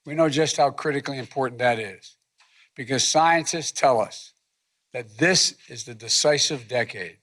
We know just how critically important that is because scientists tell us that this is the decisive decade.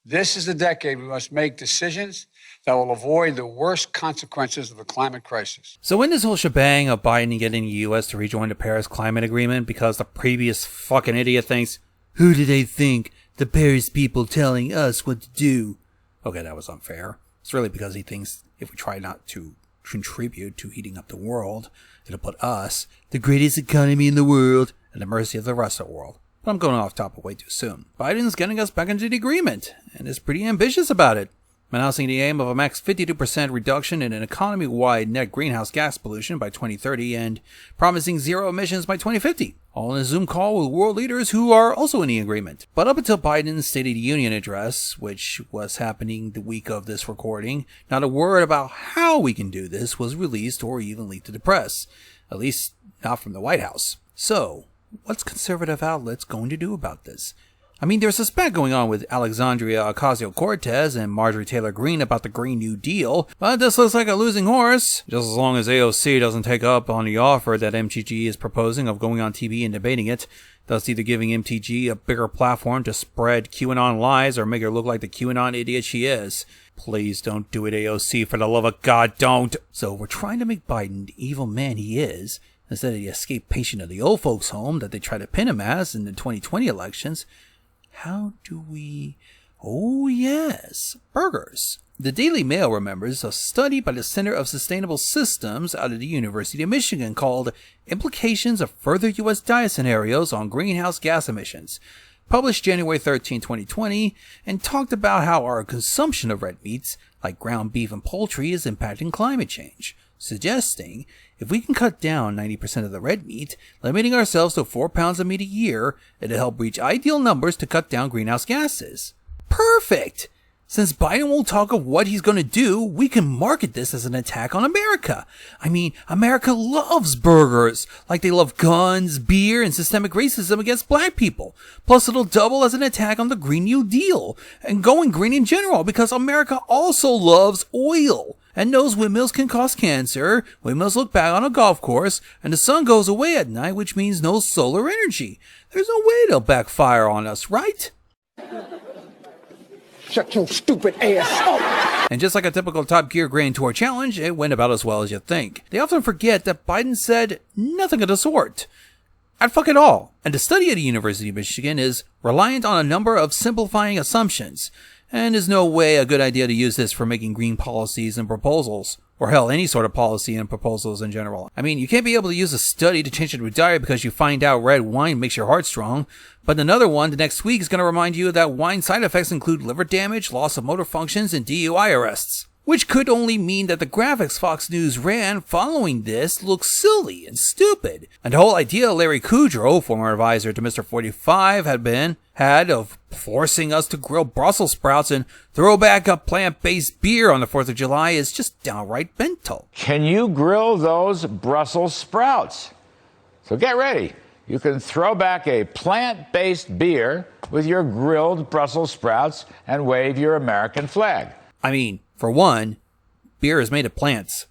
This is the decade we must make decisions that will avoid the worst consequences of the climate crisis. So in this whole shebang of Biden getting the U.S. to rejoin the Paris Climate Agreement because the previous fucking idiot thinks, who do they think? The Paris people telling us what to do. Okay, that was unfair. It's really because he thinks if we try not to contribute to heating up the world, it'll put us, the greatest economy in the world, at the mercy of the rest of the world. But I'm going off topic way too soon. Biden's getting us back into the agreement, and is pretty ambitious about it, announcing the aim of a max 52% reduction in an economy-wide net greenhouse gas pollution by 2030 and promising zero emissions by 2050, all in a Zoom call with world leaders who are also in the agreement. But up until Biden's State of the Union address, which was happening the week of this recording, not a word about how we can do this was released or even leaked to the press, at least not from the White House. So, what's conservative outlets going to do about this? I mean, there's a spat going on with Alexandria Ocasio-Cortez and Marjorie Taylor Greene about the Green New Deal, but this looks like a losing horse, just as long as AOC doesn't take up on the offer that MTG is proposing of going on TV and debating it, thus either giving MTG a bigger platform to spread QAnon lies or make her look like the QAnon idiot she is. Please don't do it, AOC, for the love of God, don't! So we're trying to make Biden the evil man he is, instead of the escaped patient of the old folks' home that they try to pin him as in the 2020 elections. How do we... Oh yes, burgers. The Daily Mail remembers a study by the Center of Sustainable Systems out of the University of Michigan called Implications of Further U.S. Diet Scenarios on Greenhouse Gas Emissions, published January 13, 2020, and talked about how our consumption of red meats, like ground beef and poultry, is impacting climate change, suggesting if we can cut down 90% of the red meat, limiting ourselves to 4 pounds of meat a year, it'll help reach ideal numbers to cut down greenhouse gases. Perfect! Since Biden won't talk of what he's going to do, we can market this as an attack on America. I mean, America loves burgers, like they love guns, beer, and systemic racism against black people. Plus, it'll double as an attack on the Green New Deal, and going green in general, because America also loves oil. And knows windmills can cause cancer, windmills look bad on a golf course, and the sun goes away at night, which means no solar energy. There's no way they'll backfire on us, right? Shut your stupid ass up! And just like a typical Top Gear Grand Tour challenge, it went about as well as you think. They often forget that Biden said nothing of the sort. At fuck it all. And the study at the University of Michigan is reliant on a number of simplifying assumptions, and is no way a good idea to use this for making green policies and proposals. Or hell, any sort of policy and proposals in general. I mean, you can't be able to use a study to change your diet because you find out red wine makes your heart strong, but another one the next week is going to remind you that wine side effects include liver damage, loss of motor functions, and DUI arrests. Which could only mean that the graphics Fox News ran following this looks silly and stupid. And the whole idea Larry Kudrow, former advisor to Mr. 45, had of forcing us to grill Brussels sprouts and throw back a plant-based beer on the 4th of July is just downright mental. Can you grill those Brussels sprouts? So get ready. You can throw back a plant-based beer with your grilled Brussels sprouts and wave your American flag. I mean, for one, beer is made of plants.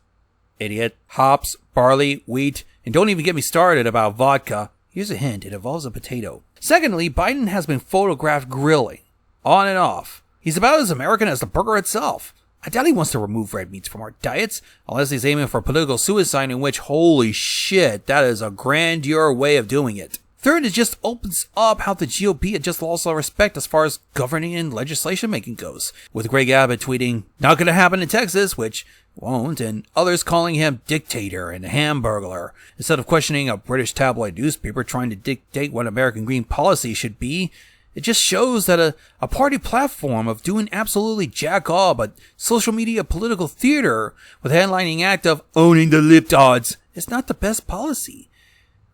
Idiot. Hops, barley, wheat, and don't even get me started about vodka. Here's a hint, it involves a potato. Secondly, Biden has been photographed grilling, on and off. He's about as American as the burger itself. I doubt he wants to remove red meats from our diets, unless he's aiming for political suicide, in which, holy shit, that is a grandeur way of doing it. Third, it just opens up how the GOP had just lost all respect as far as governing and legislation making goes, with Greg Abbott tweeting, "Not gonna happen in Texas," which won't, and others calling him dictator and hamburglar, instead of questioning a British tabloid newspaper trying to dictate what American green policy should be. It just shows that a party platform of doing absolutely jack all but social media political theater with a headlining act of owning the libtards is not the best policy.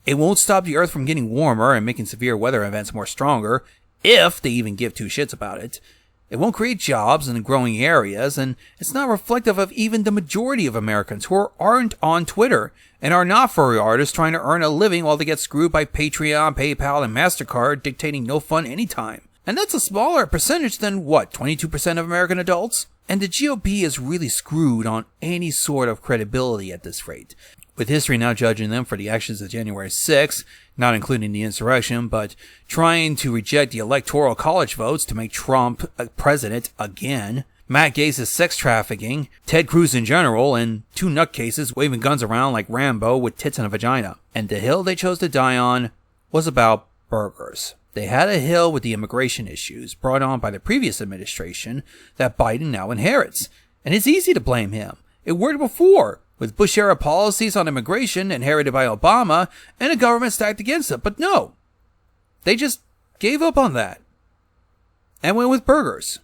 It won't stop the earth from getting warmer and making severe weather events more stronger, if they even give two shits about it. It won't create jobs in growing areas, and it's not reflective of even the majority of Americans who aren't on Twitter and are not furry artists trying to earn a living while they get screwed by Patreon, PayPal, and MasterCard dictating no fun anytime. And that's a smaller percentage than, 22% of American adults? And the GOP is really screwed on any sort of credibility at this rate. with history now judging them for the actions of January 6th, not including the insurrection, but trying to reject the electoral college votes to make Trump president again, Matt Gaetz's sex trafficking, Ted Cruz in general, and 2 nutcases waving guns around like Rambo with tits and a vagina. And the hill they chose to die on was about burgers. They had a hill with the immigration issues brought on by the previous administration that Biden now inherits. And it's easy to blame him. It worked before, with Bush-era policies on immigration inherited by Obama and a government stacked against it. But no, they just gave up on that and went with burgers.